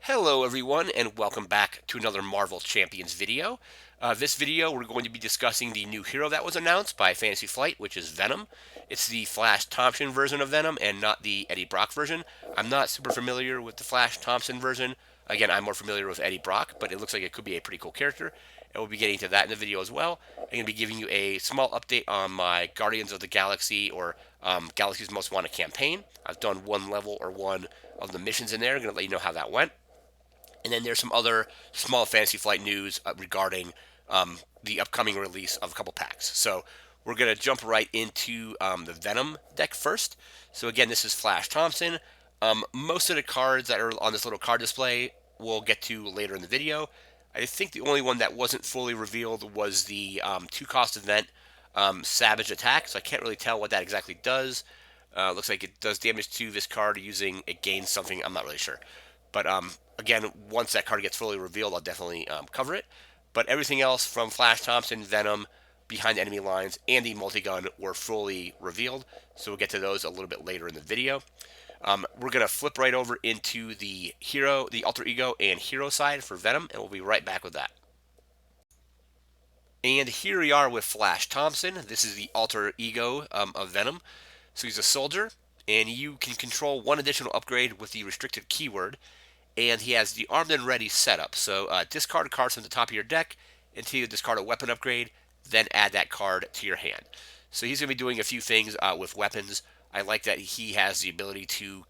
Hello everyone and welcome back to another Marvel Champions video. This video we're going to be discussing the new hero that was announced by Fantasy Flight, which is Venom. It's the Flash Thompson version of Venom and not the Eddie Brock version. I'm not super familiar with the Flash Thompson version. Again, I'm more familiar with Eddie Brock, but it looks like it could be a pretty cool character. And we'll be getting to that in the video as well. I'm going to be giving you a small update on my Guardians of the Galaxy or Galaxy's Most Wanted campaign. I've done one level or one of the missions in there. I'm going to let you know how that went. And then there's some other small Fantasy Flight news regarding the upcoming release of a couple packs. So we're going to jump right into the Venom deck first. So again, this is Flash Thompson. Most of the cards that are on this little card display we'll get to later in the video. I think the only one that wasn't fully revealed was the 2-cost event Savage Attack. So I can't really tell what that exactly does. Looks like it does damage to this card using it gains something. I'm not really sure. But again, once that card gets fully revealed, I'll definitely cover it. But everything else from Flash Thompson, Venom, Behind Enemy Lines, and the Multi-Gun were fully revealed. So we'll get to those a little bit later in the video. We're going to flip right over into the hero, the alter ego, and hero side for Venom, and we'll be right back with that. And here we are with Flash Thompson. This is the alter ego of Venom. So he's a soldier, and you can control one additional upgrade with the restricted keyword. And he has the Armed and Ready setup. So discard a card from the top of your deck until you discard a weapon upgrade, then add that card to your hand. So he's going to be doing a few things with weapons. I like that he has the ability to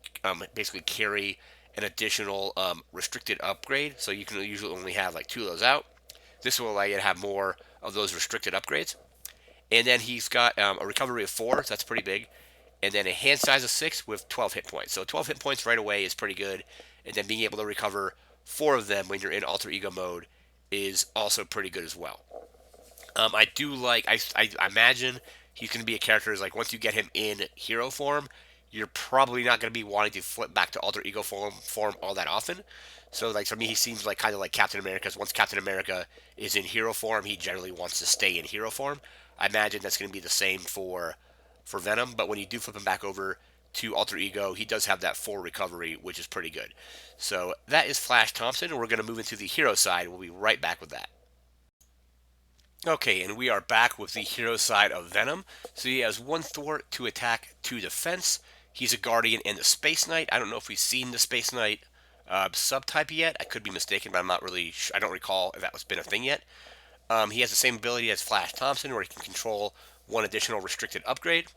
basically carry an additional restricted upgrade. So you can usually only have like 2 of those out. This will allow you to have more of those restricted upgrades. And then he's got a recovery of 4, so that's pretty big. And then a hand size of 6 with 12 hit points. So 12 hit points right away is pretty good. And then being able to recover 4 of them when you're in alter ego mode is also pretty good as well. I do like, I imagine he's going to be a character is like once you get him in hero form, you're probably not going to be wanting to flip back to alter ego form all that often. So like for me, he seems like kind of like Captain America. Because once Captain America is in hero form, he generally wants to stay in hero form. I imagine that's going to be the same for Venom. But when you do flip him back over to alter ego, he does have that 4 recovery, which is pretty good. So that is Flash Thompson, and we're going to move into the hero side. We'll be right back with that. Okay, and we are back with the hero side of Venom. So he has 1 thwart, 2 attack, 2 defense. He's a Guardian and a Space Knight. I don't know if we've seen the Space Knight subtype yet. I could be mistaken, but I'm not really I don't recall if that was been a thing yet. He has the same ability as Flash Thompson, where he can control 1 additional restricted upgrade,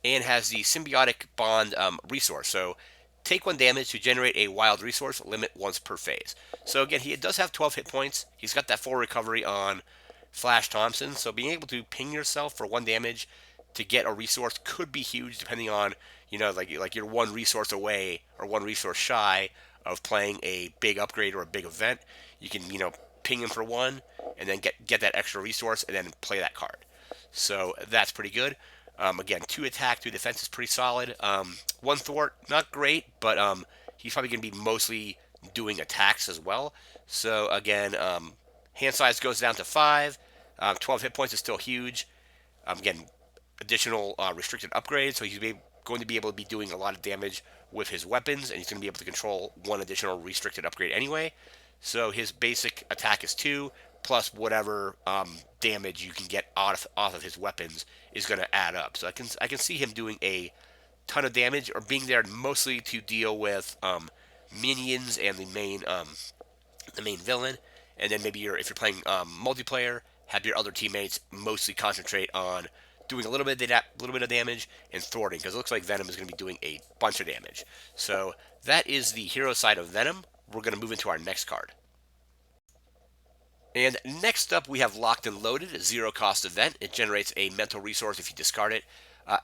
and has the symbiotic bond resource. So take 1 damage to generate a wild resource, limit once per phase. So again, he does have 12 hit points. He's got that 4 recovery on Flash Thompson. So being able to ping yourself for 1 damage to get a resource could be huge, depending on, you know, like you're 1 resource away or 1 resource shy of playing a big upgrade or a big event. You can, you know, ping him for 1 and then get that extra resource and then play that card. So that's pretty good. Again, 2 attack, 2 defense is pretty solid. 1 thwart, not great, but he's probably going to be mostly doing attacks as well. So again, hand size goes down to 5. 12 hit points is still huge. Again, additional restricted upgrades, so he's going to be able to be doing a lot of damage with his weapons, and he's going to be able to control 1 additional restricted upgrade anyway. So his basic attack is 2, plus whatever damage you can get off of his weapons is going to add up. So I can see him doing a ton of damage, or being there mostly to deal with minions and the main villain. And then maybe if you're playing multiplayer, have your other teammates mostly concentrate on doing a little bit of damage and thwarting, because it looks like Venom is going to be doing a bunch of damage. So that is the hero side of Venom. We're going to move into our next card. And next up, we have Locked and Loaded, a 0-cost event. It generates a mental resource if you discard it.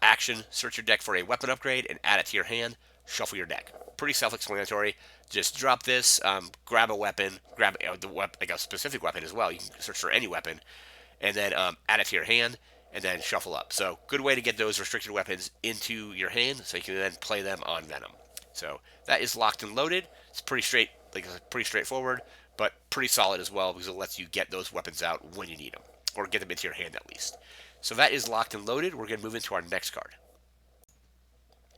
Action, search your deck for a weapon upgrade and add it to your hand. Shuffle your deck. Pretty self-explanatory. Just drop this, grab a weapon, grab like a specific weapon as well. You can search for any weapon, and then add it to your hand, and then shuffle up. So good way to get those restricted weapons into your hand, so you can then play them on Venom. So that is Locked and Loaded. It's pretty straightforward, but pretty solid as well, because it lets you get those weapons out when you need them, or get them into your hand at least. So that is Locked and Loaded. We're going to move into our next card.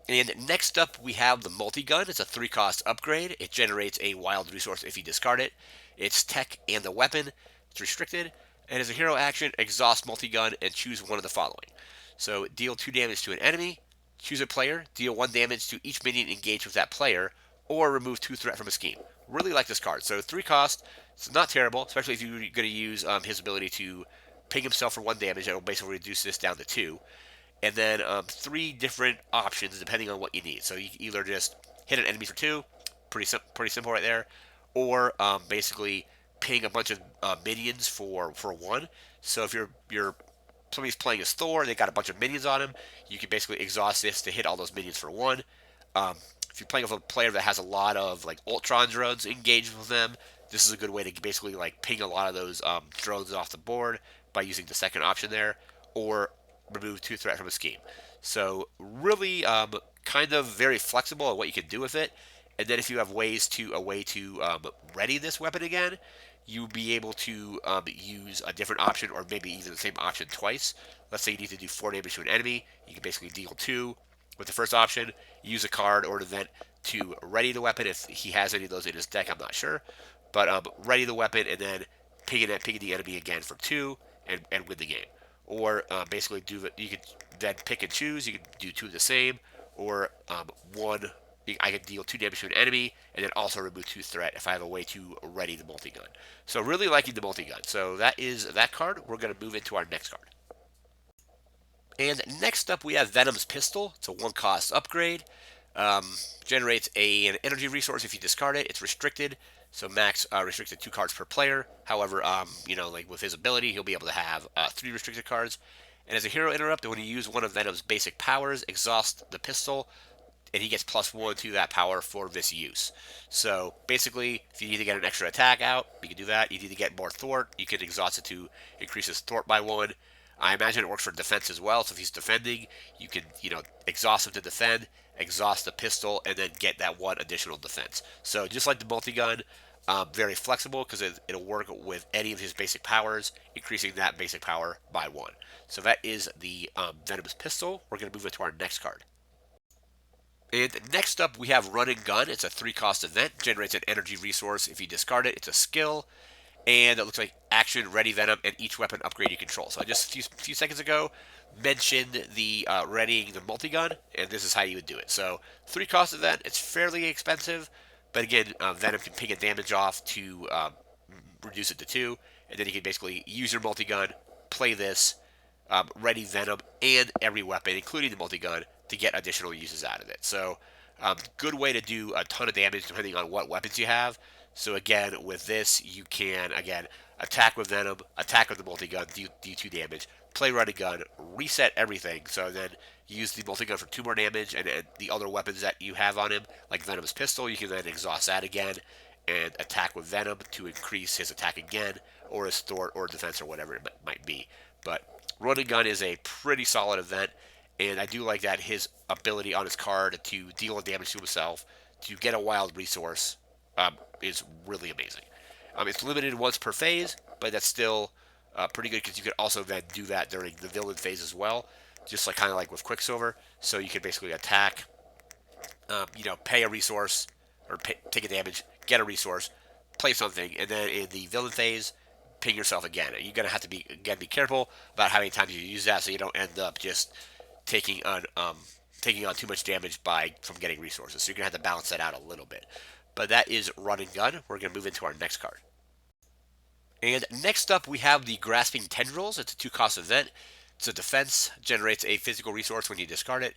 And next up, we have the multi-gun. It's a 3-cost upgrade. It generates a wild resource if you discard it. It's tech and a weapon. It's restricted. And as a hero action, exhaust multi-gun and choose one of the following. So deal 2 damage to an enemy, choose a player, deal 1 damage to each minion engaged with that player, or remove 2 threat from a scheme. Really like this card. So 3 cost, it's not terrible, especially if you're going to use his ability to ping himself for 1 damage. That will basically reduce this down to 2, and then 3 different options depending on what you need. So you can either just hit an enemy for 2, pretty simple right there, or basically ping a bunch of minions for 1. So if you're somebody's playing as Thor, they got a bunch of minions on him, you can basically exhaust this to hit all those minions for 1. Um, if you're playing with a player that has a lot of like Ultron drones engaged with them, this is a good way to basically like ping a lot of those drones off the board by using the second option there, or remove 2 threat from a scheme. So really, kind of very flexible on what you can do with it. And then if you have a way to ready this weapon again, you'll be able to use a different option, or maybe even the same option twice. Let's say you need to do 4 damage to an enemy, you can basically deal 2 with the first option, use a card or an event to ready the weapon if he has any of those in his deck. I'm not sure, but ready the weapon and then ping the enemy again for 2 and win the game. Or basically you can then pick and choose. You can do 2 of the same, or 1. I can deal 2 damage to an enemy and then also remove 2 threat if I have a way to ready the multi-gun. So really liking the multi-gun. So that is that card. We're going to move into our next card. And next up, we have Venom's Pistol. It's a 1-cost upgrade. Generates an energy resource if you discard it. It's restricted, so max restricted 2 cards per player. However, like with his ability, he'll be able to have 3 restricted cards. And as a hero interrupt, when you use one of Venom's basic powers, exhaust the pistol, and he gets +1 to that power for this use. So basically, if you need to get an extra attack out, you can do that. You need to get more thwart, you can exhaust it to increase his thwart by 1. I imagine it works for defense as well. So if he's defending, you can exhaust him to defend, exhaust the pistol, and then get that 1 additional defense. So just like the multi-gun, very flexible because it'll work with any of his basic powers, increasing that basic power by 1. So that is the Venom's Pistol. We're going to move it to our next card. And next up, we have Run and Gun. It's a 3-cost event. Generates an energy resource if you discard it. It's a skill. And it looks like action, ready Venom, and each weapon upgrade you control. So I just a few seconds ago mentioned the readying the multi-gun, and this is how you would do it. So 3-cost event. It's fairly expensive, but again, Venom can ping a damage off to reduce it to 2, and then you can basically use your multi-gun, play this, ready Venom, and every weapon, including the multi-gun, to get additional uses out of it. So good way to do a ton of damage depending on what weapons you have. So again, with this, you can, again, attack with Venom, attack with the multi-gun, do 2 damage, play Run and Gun, reset everything, so then use the multi-gun for 2 more damage, and the other weapons that you have on him, like Venom's Pistol, you can then exhaust that again, and attack with Venom to increase his attack again, or his thwart or defense or whatever it might be. But Run and Gun is a pretty solid event, and I do like that his ability on his card to deal damage to himself, to get a wild resource, is really amazing. It's limited once per phase, but that's still pretty good because you could also then do that during the villain phase as well, just like kind of like with Quicksilver. So you can basically attack, pay a resource or take a damage, get a resource, play something, and then in the villain phase, ping yourself again. You're gonna have to be careful about how many times you use that, so you don't end up just taking on too much damage from getting resources. So you're gonna have to balance that out a little bit. But that is Run and Gun. We're gonna move into our next card. And next up, we have the Grasping Tendrils. It's a 2-cost event. It's a defense, generates a physical resource when you discard it.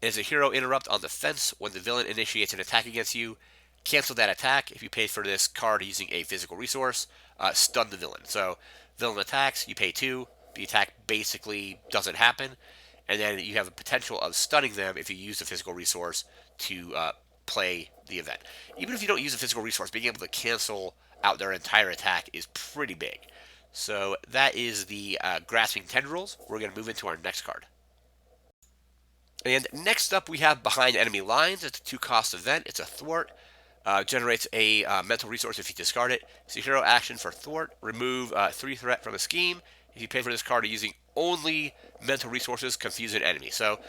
It is a hero interrupt on defense. When the villain initiates an attack against you, cancel that attack. If you pay for this card using a physical resource, stun the villain. So villain attacks, you pay 2. The attack basically doesn't happen, and then you have a potential of stunning them if you use the physical resource to play the event. Even if you don't use a physical resource, being able to cancel out their entire attack is pretty big. So that is the Grasping Tendrils. We're going to move into our next card. And next up, we have Behind Enemy Lines. It's a 2-cost event. It's a thwart. Generates a mental resource if you discard it. It's a hero action for thwart. Remove 3 threat from a scheme. If you pay for this card using only mental resources, confuse an enemy. So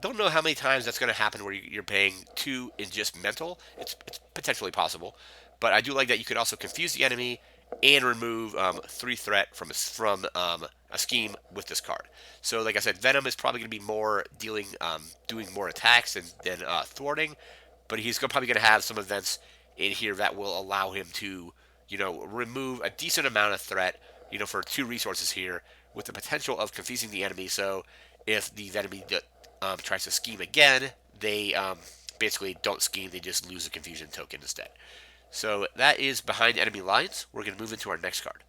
don't know how many times that's going to happen where you're paying 2 in just mental. It's potentially possible, but I do like that you could also confuse the enemy and remove 3 threat from a scheme with this card. So, like I said, Venom is probably going to be more doing more attacks than thwarting, but he's probably going to have some events in here that will allow him to, remove a decent amount of threat, for 2 resources here with the potential of confusing the enemy. So, if the enemy tries to scheme again, they basically don't scheme; they just lose a confusion token instead. So that is behind enemy lines. We're going to move into our next card.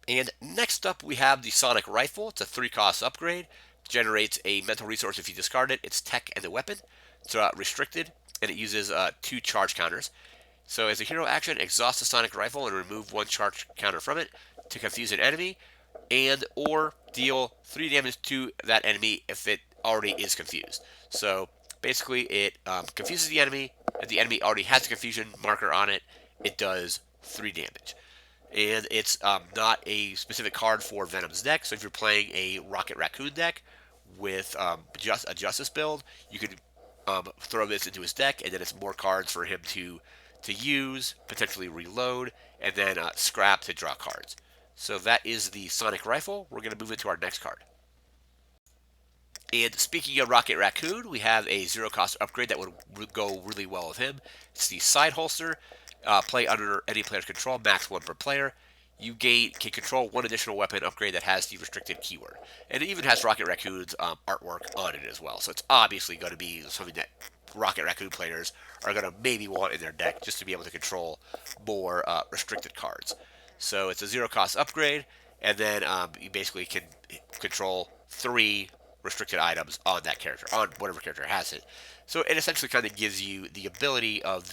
And next up, we have the Sonic Rifle. It's a 3-cost upgrade. Generates a mental resource if you discard it. It's tech and a weapon. It's restricted, and it uses 2 charge counters. So as a hero action, exhaust the Sonic Rifle and remove 1 charge counter from it to confuse an enemy, and or deal 3 damage to that enemy if it already is confused. So basically, it confuses the enemy. If the enemy already has a confusion marker on it, it does 3 damage. And it's not a specific card for Venom's deck. So if you're playing a Rocket Raccoon deck with just a Justice build, you could throw this into his deck, and then it's more cards for him to use, potentially reload, and then scrap to draw cards. So that is the Sonic Rifle. We're going to move into our next card. And speaking of Rocket Raccoon, we have a 0-cost upgrade that would go really well with him. It's the Side Holster. Play under any player's control, max 1 per player. You can control 1 additional weapon upgrade that has the restricted keyword. And it even has Rocket Raccoon's artwork on it as well. So it's obviously going to be something that Rocket Raccoon players are going to maybe want in their deck just to be able to control more restricted cards. So it's a 0-cost upgrade, and then you basically can control 3 restricted items on that character, on whatever character has it. So it essentially kind of gives you the ability of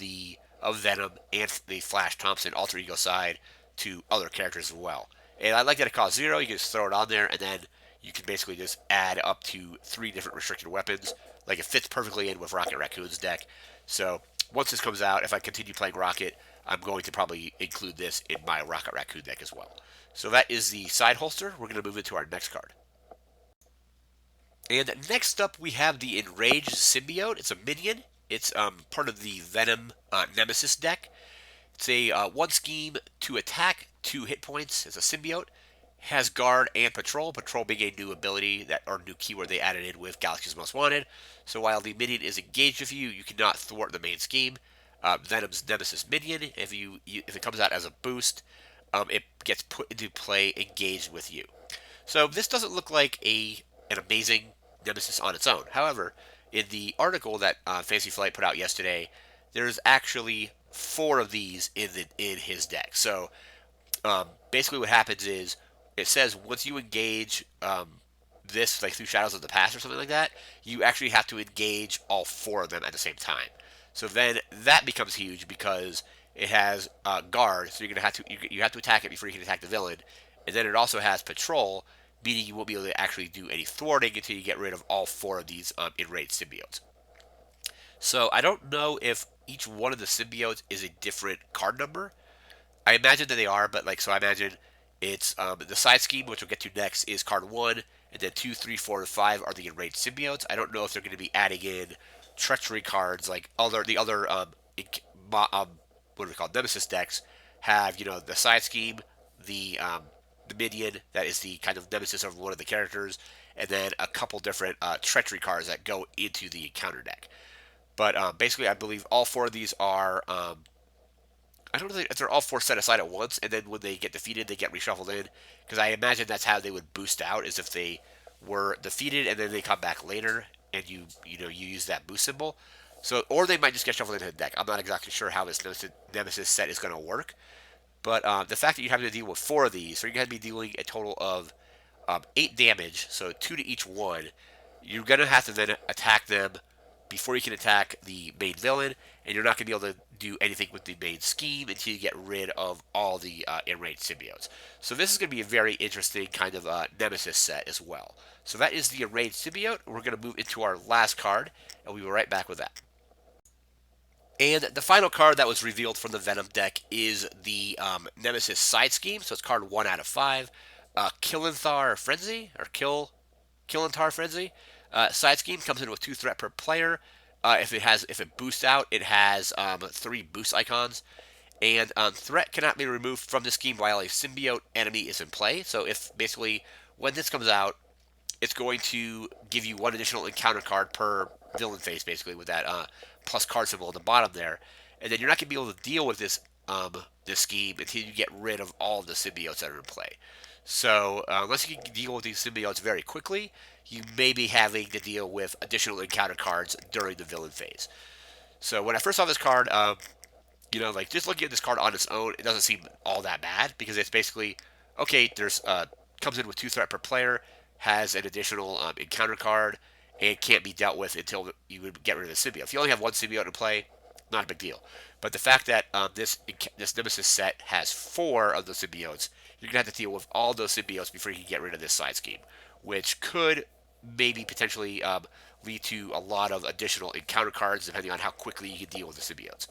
Venom and the Flash Thompson alter ego side to other characters as well. And I like that it costs 0. You can just throw it on there, and then you can basically just add up to 3 different restricted weapons. Like, it fits perfectly in with Rocket Raccoon's deck. So once this comes out, if I continue playing Rocket, I'm going to probably include this in my Rocket Raccoon deck as well. So that is the side holster. We're going to move into our next card. And next up, we have the Enraged Symbiote. It's a minion. It's part of the Venom Nemesis deck. It's a 1 scheme, 2 attack, 2 hit points. It's a symbiote. Has guard and patrol. Patrol being a new ability or new keyword they added in with Galaxy's Most Wanted. So while the minion is engaged with you, you cannot thwart the main scheme. Venom's Nemesis minion, if it comes out as a boost, it gets put into play engaged with you. So this doesn't look like an amazing Nemesis on its own. However, in the article that Fantasy Flight put out yesterday, there's actually 4 of these in his deck. So basically, what happens is it says once you engage this, like through Shadows of the Past or something like that, you actually have to engage all 4 of them at the same time. So then that becomes huge because it has guard, so you're gonna have to you have to attack it before you can attack the villain, and then it also has patrol, meaning you won't be able to actually do any thwarting until you get rid of all 4 of these enraged symbiotes. So I don't know if each one of the symbiotes is a different card number. I imagine that they are, but so I imagine it's the side scheme, which we'll get to next, is card 1, and then 2, 3, 4, and 5 are the enraged symbiotes. I don't know if they're going to be adding in treachery cards like the other what do we call Nemesis decks have. The side scheme, the minion that is the kind of nemesis of one of the characters, and then a couple different treachery cards that go into the encounter deck. But basically, I believe all 4 of these are. I don't know if they're all 4 set aside at once, and then when they get defeated, they get reshuffled in. Because I imagine that's how they would boost out, is if they were defeated and then they come back later, and you use that boost symbol. So, or they might just get shuffled into the deck. I'm not exactly sure how this Nemesis set is going to work. But the fact that you have to deal with 4 of these, so you're going to be dealing a total of 8 damage, so 2 to each one. You're going to have to then attack them before you can attack the main villain, and you're not going to be able to do anything with the main scheme until you get rid of all the enraged symbiotes. So this is going to be a very interesting kind of Nemesis set as well. So that is the enraged symbiote. We're going to move into our last card, and we'll be right back with that. And the final card that was revealed from the Venom deck is the Nemesis side scheme. So it's card 1 out of 5. Killenthar Frenzy, or Killentar Frenzy. Side scheme comes in with 2 threat per player. If it boosts out, it has 3 boost icons. And threat cannot be removed from the scheme while a symbiote enemy is in play. So if basically when this comes out, it's going to give you 1 additional encounter card per villain phase, basically with that plus card symbol at the bottom there. And then you're not going to be able to deal with this scheme until you get rid of all of the symbiotes that are in play. So unless you can deal with these symbiotes very quickly, you may be having to deal with additional encounter cards during the villain phase. So when I first saw this card, like just looking at this card on its own, it doesn't seem all that bad because it's basically okay. There's comes in with 2 threat per player, has an additional encounter card, and can't be dealt with until you would get rid of the symbiote. If you only have 1 symbiote in play, not a big deal. But the fact that this Nemesis set has 4 of the symbiotes, you're gonna have to deal with all those symbiotes before you can get rid of this side scheme, which could maybe potentially lead to a lot of additional encounter cards depending on how quickly you can deal with the symbiotes.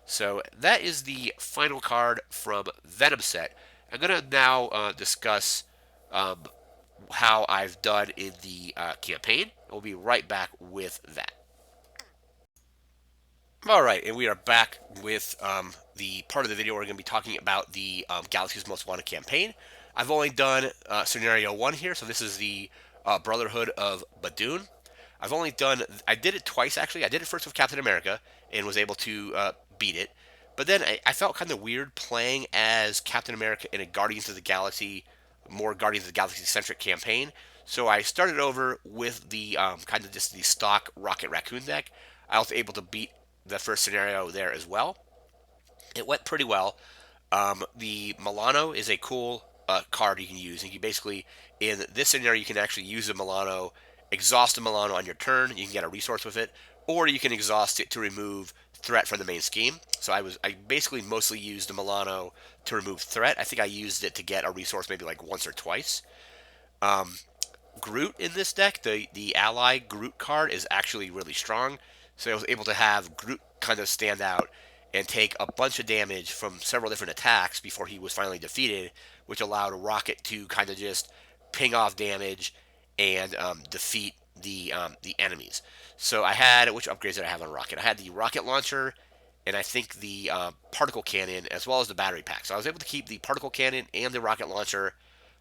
So that is the final card from Venom set. I'm going to now discuss um, how I've done in the campaign. We'll be right back with that. All right, and we are back with the part of the video where we're going to be talking about the Galaxy's Most Wanted campaign. I've only done scenario 1 here, so this is the Brotherhood of Badoon. I did it twice actually. I did it first with Captain America and was able to beat it. But then I felt kind of weird playing as Captain America in a more Guardians of the Galaxy centric campaign. So I started over with the kind of just the stock Rocket Raccoon deck. I was able to beat the first scenario there as well. It went pretty well. The Milano is a cool card you can use. And you basically, in this scenario, you can actually use the Milano, exhaust the Milano on your turn. You can get a resource with it, or you can exhaust it to remove threat from the main scheme. So I basically mostly used the Milano to remove threat. I think I used it to get a resource maybe like once or twice. Groot in this deck, the ally Groot card is actually really strong. So I was able to have Groot kind of stand out and take a bunch of damage from several different attacks before he was finally defeated, which allowed Rocket to kind of just ping off damage and defeat the enemies. So I had, which upgrades did I have on Rocket? I had the rocket launcher and I think the particle cannon as well as the battery pack. So I was able to keep the particle cannon and the rocket launcher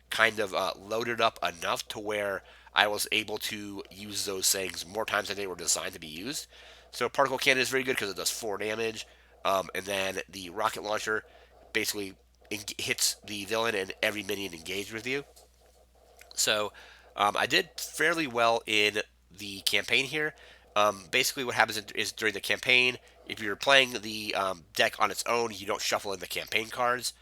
kind of loaded up enough to where I was able to use those things more times than they were designed to be used. So particle cannon is very good because it does 4 damage, and then the rocket launcher basically hits the villain and every minion engaged with you. So I did fairly well in the campaign here. Basically, what happens is during the campaign, if you're playing the deck on its own, you don't shuffle in the campaign cards.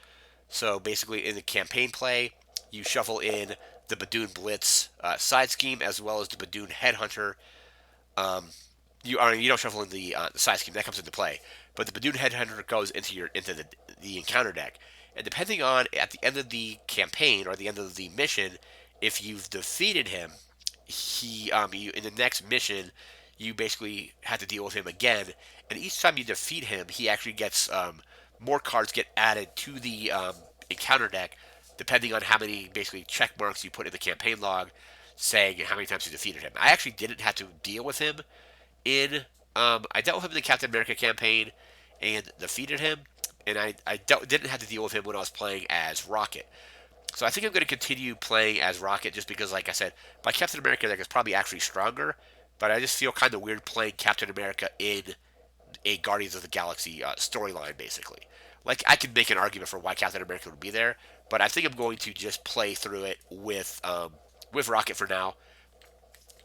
So basically, in the campaign play, you shuffle in the Badoon Blitz side scheme as well as the Badoon Headhunter. You don't shuffle in the side scheme that comes into play, but the Badoon Headhunter goes into the encounter deck, and depending on at the end of the campaign or the end of the mission, if you've defeated him, in the next mission you basically have to deal with him again, and each time you defeat him, he actually gets more cards get added to the encounter deck, depending on how many basically check marks you put in the campaign log, saying how many times you defeated him. I actually didn't have to deal with him I dealt with him in the Captain America campaign and defeated him, and didn't have to deal with him when I was playing as Rocket. So I think I'm going to continue playing as Rocket just because, like I said, my Captain America deck is probably actually stronger, but I just feel kind of weird playing Captain America in a Guardians of the Galaxy storyline, basically. Like, I could make an argument for why Captain America would be there, but I think I'm going to just play through it with Rocket for now.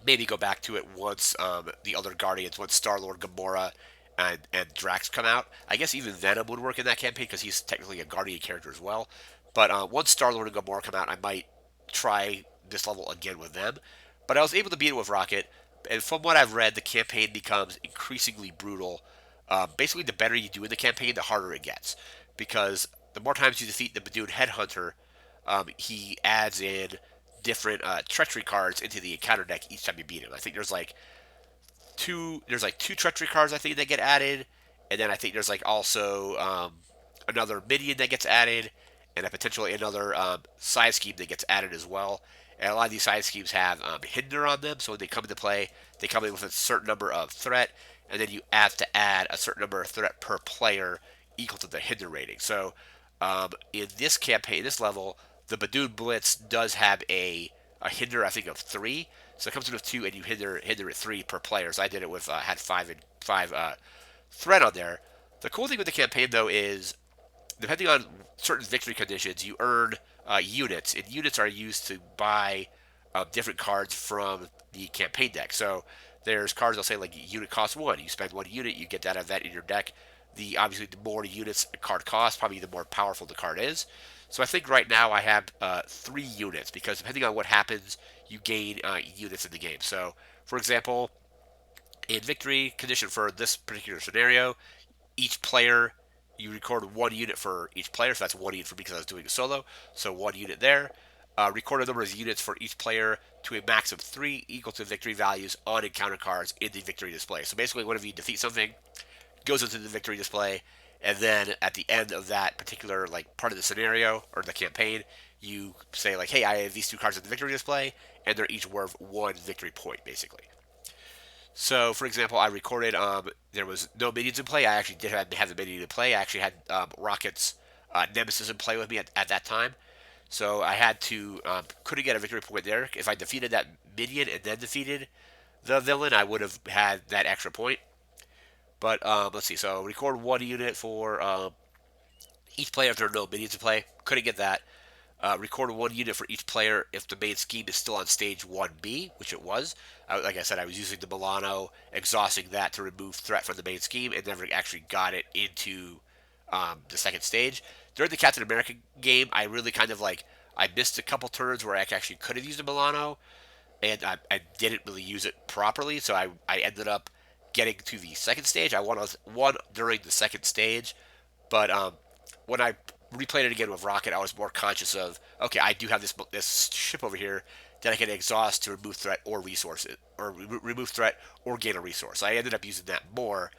Maybe go back to it once the other Guardians, once Star-Lord, Gomorrah, and Drax come out. I guess even Venom would work in that campaign because he's technically a Guardian character as well. But once Star-Lord and Gomorrah come out, I might try this level again with them. But I was able to beat it with Rocket, and from what I've read, the campaign becomes increasingly brutal. Basically, the better you do in the campaign, the harder it gets. Because the more times you defeat the Badoon Headhunter, he adds in different treachery cards into the encounter deck each time you beat him. I think there's like two treachery cards I think that get added, and then I think there's like also another minion that gets added, and potentially another side scheme that gets added as well. And a lot of these side schemes have hinder on them, so when they come into play, they come in with a certain number of threat, and then you have to add a certain number of threat per player equal to the hinder rating. So in this campaign, this level, the Badoon Blitz does have a hinder, I think, of 3. So it comes in with 2, and you hinder at 3 per player. So I did it with had 5 threat on there. The cool thing with the campaign though is depending on certain victory conditions, you earn units, and units are used to buy different cards from the campaign deck. So there's cards that'll say like unit cost 1. You spend 1 unit, you get that event in your deck. The obviously the more units a card costs, probably the more powerful the card is. So I think right now I have 3 units because depending on what happens, you gain units in the game. So for example, in victory condition for this particular scenario, each player you record 1 unit for each player, so that's 1 unit for me because I was doing a solo, so 1 unit there. Record a number of units for each player to a max of 3 equal to victory values on encounter cards in the victory display. So basically, whenever you defeat something, it goes into the victory display, and then at the end of that particular like part of the scenario or the campaign, you say like, "Hey, I have these 2 cards in the victory display, and they're each worth 1 victory point, basically." So, for example, I recorded. There was no minions in play. I actually did have the minion in play. I actually had Rocket's Nemesis in play with me at that time. So I had to couldn't get a victory point there. If I defeated that minion and then defeated the villain, I would have had that extra point. But let's see. So record 1 unit for each player if there are no minions in play. Couldn't get that. Record 1 unit for each player if the main scheme is still on stage 1B, which it was. Like I said, I was using the Milano, exhausting that to remove threat from the main scheme, and never actually got it into the second stage. During the Captain America game, I really kind of like I missed a couple turns where I actually could have used the Milano, and I didn't really use it properly, so I ended up getting to the second stage. I won during the second stage, but when I replayed it again with Rocket, I was more conscious of okay, I do have this ship over here that I can exhaust to remove threat or resources, or remove threat or gain a resource. I ended up using that more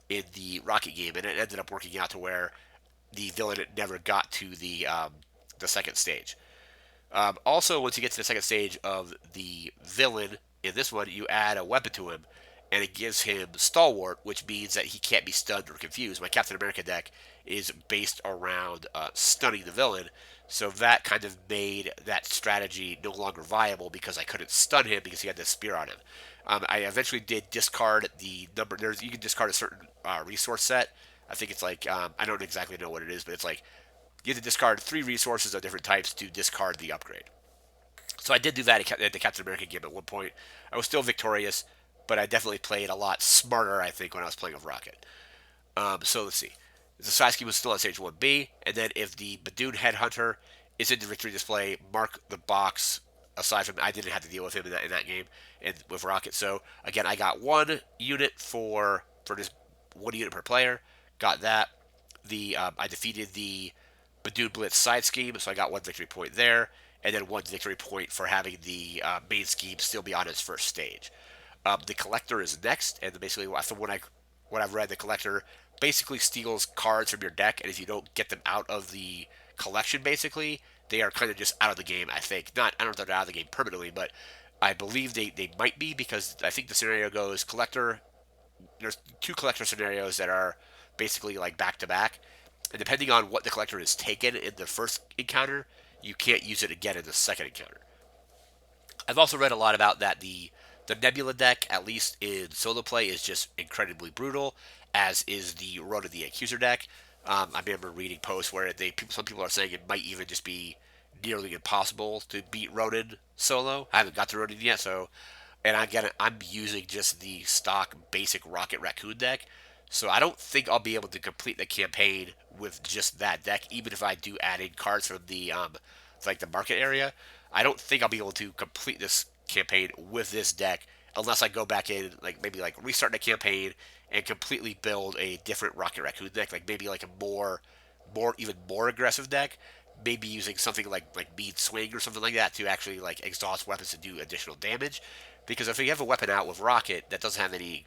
in the Rocket game, and it ended up working out to where the villain never got to the second stage. Also, once you get to the second stage of the villain in this one, you add a weapon to him, and it gives him Stalwart, which means that he can't be stunned or confused. My Captain America deck is based around stunning the villain, so that kind of made that strategy no longer viable because I couldn't stun him because he had this spear on him. I eventually did discard the number. You can discard a certain resource set. I think it's like I don't exactly know what it is, but it's like you have to discard 3 resources of different types to discard the upgrade. So I did do that at the Captain America game at one point. I was still victorious, but I definitely played a lot smarter, I think, when I was playing with Rocket. So let's see. The side scheme was still on stage 1B, and then if the Badoon Headhunter is in the victory display, mark the box. Aside from, I didn't have to deal with him in that game and with Rocket. So again, I got 1 unit for this 1 unit per player. Got that. I defeated the Badoon Blitz side scheme, so I got 1 victory point there, and then 1 victory point for having the main scheme still be on its first stage. The collector is next, and basically, from what I've read, the collector basically steals cards from your deck, and if you don't get them out of the collection, basically, they are kind of just out of the game. I think not. I don't know if they're out of the game permanently, but I believe they might be because I think the scenario goes collector. There's 2 collector scenarios that are basically like back to back, and depending on what the collector is taken in the first encounter, you can't use it again in the second encounter. I've also read a lot about that the Nebula deck, at least in solo play, is just incredibly brutal, as is the Road of the Accuser deck. I remember reading posts where some people are saying it might even just be nearly impossible to beat Ronin solo. I haven't got to Ronin yet, so and I'm using just the stock basic Rocket Raccoon deck, so I don't think I'll be able to complete the campaign with just that deck, even if I do add in cards from the like the market area. I don't think I'll be able to complete this campaign with this deck unless I go back in, like maybe like restart the campaign and completely build a different Rocket Raccoon deck, like maybe like a even more aggressive deck, maybe using something like Mean Swing or something like that to actually like exhaust weapons to do additional damage. Because if you have a weapon out with Rocket that doesn't have any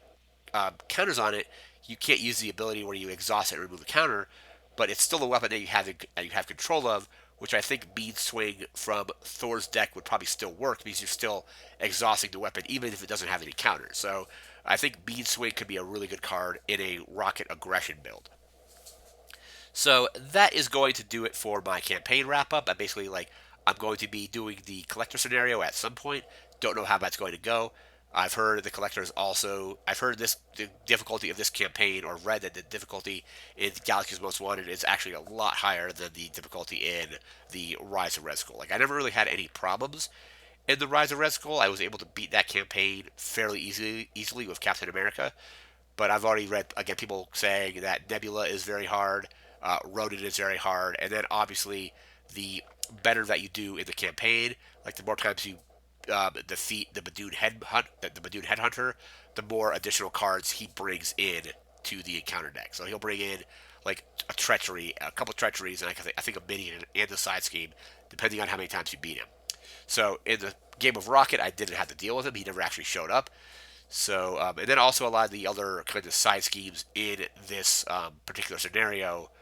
counters on it, you can't use the ability where you exhaust it and remove a counter, but it's still a weapon that you have control of. which I think Bead Swing from Thor's deck would probably still work because you're still exhausting the weapon even if it doesn't have any counters. So I think Bead Swing could be a really good card in a Rocket Aggression build. So that is going to do it for my campaign wrap up. I'm going to be doing the collector scenario at some point. Don't know how that's going to go. I've heard the collectors also. I've heard the difficulty of this campaign, or read that the difficulty in Galaxy's Most Wanted is actually a lot higher than the difficulty in the Rise of Red Skull. Like I never really had any problems in the Rise of Red Skull. I was able to beat that campaign fairly easily with Captain America. But I've already read again people saying that Nebula is very hard, Rodin is very hard, and then obviously the better that you do in the campaign, like the more times you defeat the Badoon Headhunter, the more additional cards he brings in to the encounter deck. So he'll bring in like a treachery, a couple of treacheries, and I think a minion and a side scheme, depending on how many times you beat him. So in the game of Rocket, I didn't have to deal with him; he never actually showed up. So, and then also a lot of the other kind of side schemes in this particular scenario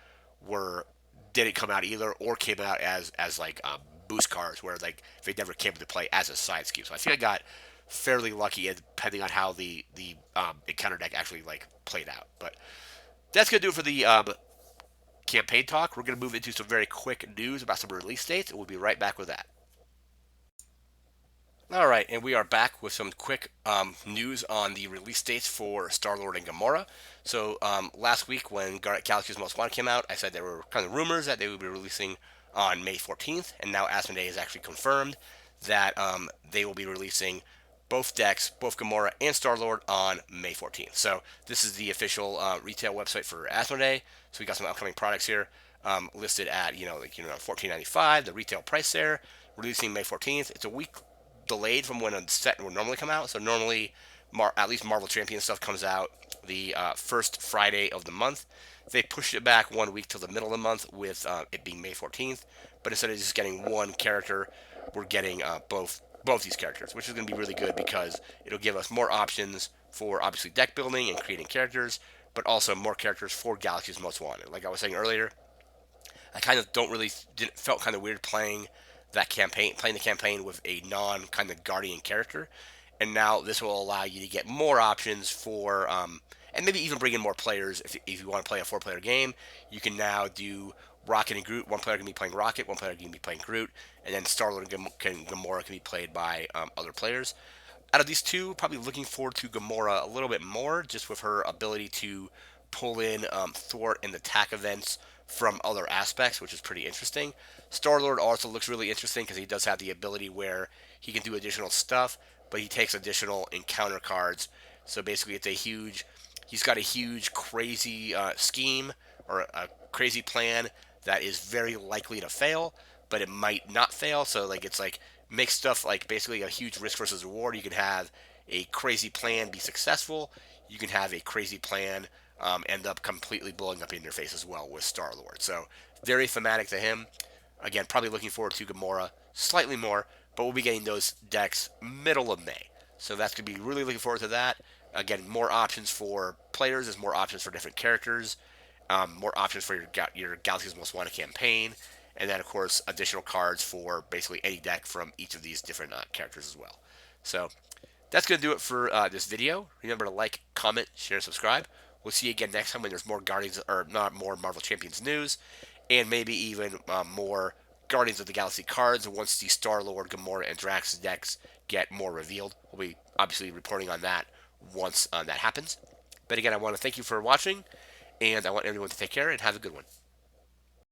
were didn't come out either, or came out as like boost cards, where like they never came into play as a side scheme. So I think I got fairly lucky, depending on how the encounter deck actually like played out. But that's gonna do it for the campaign talk. We're gonna move into some very quick news about some release dates, and we'll be right back with that. All right, and we are back with some quick news on the release dates for Star-Lord and Gamora. So last week when Galaxy's Most Wanted came out, I said there were kind of rumors that they would be releasing on May 14th, and now Asmodee has actually confirmed that they will be releasing both decks, both Gomorrah and Star-Lord, on May 14th. So this is the official retail website for Asmodee. So we got some upcoming products here listed at $14.95, the retail price there. Releasing May 14th. It's a week delayed from when a set would normally come out. So normally, at least Marvel Champion stuff comes out the first Friday of the month. They pushed it back 1 week till the middle of the month with it being May 14th. But instead of just getting one character, we're getting both these characters, which is going to be really good because it'll give us more options for obviously deck building and creating characters, but also more characters for Galaxy's Most Wanted. Like I was saying earlier, I kind of don't really felt kind of weird playing the campaign with a non kind of guardian character, and now this will allow you to get more options for and maybe even bring in more players. If you want to play a 4-player game, you can now do Rocket and Groot. One player can be playing Rocket, one player can be playing Groot, and then Star-Lord and Gamora can be played by other players. Out of these two, probably looking forward to Gomorrah a little bit more, just with her ability to pull in thwart and attack events from other aspects, which is pretty interesting. Star Lord also looks really interesting because he does have the ability where he can do additional stuff, but he takes additional encounter cards. So basically, he's got a huge, crazy scheme or a crazy plan that is very likely to fail, but it might not fail. So like it's like make stuff like basically a huge risk versus reward. You can have a crazy plan be successful. You can have a crazy plan end up completely blowing up in your face as well with Star Lord. So very thematic to him. Again, probably looking forward to Gomorrah slightly more, but we'll be getting those decks middle of May. So that's going to be really looking forward to that. Again, more options for players, there's more options for different characters, more options for your Galaxy's Most Wanted campaign, and then of course additional cards for basically any deck from each of these different characters as well. So that's going to do it for this video. Remember to like, comment, share, subscribe. We'll see you again next time when there's more Guardians, or not more Marvel Champions news, and maybe even more Guardians of the Galaxy cards once the Star-Lord, Gamora, and Drax decks get more revealed. We'll be obviously reporting on that once that happens. But again, I want to thank you for watching, and I want everyone to take care and have a good one.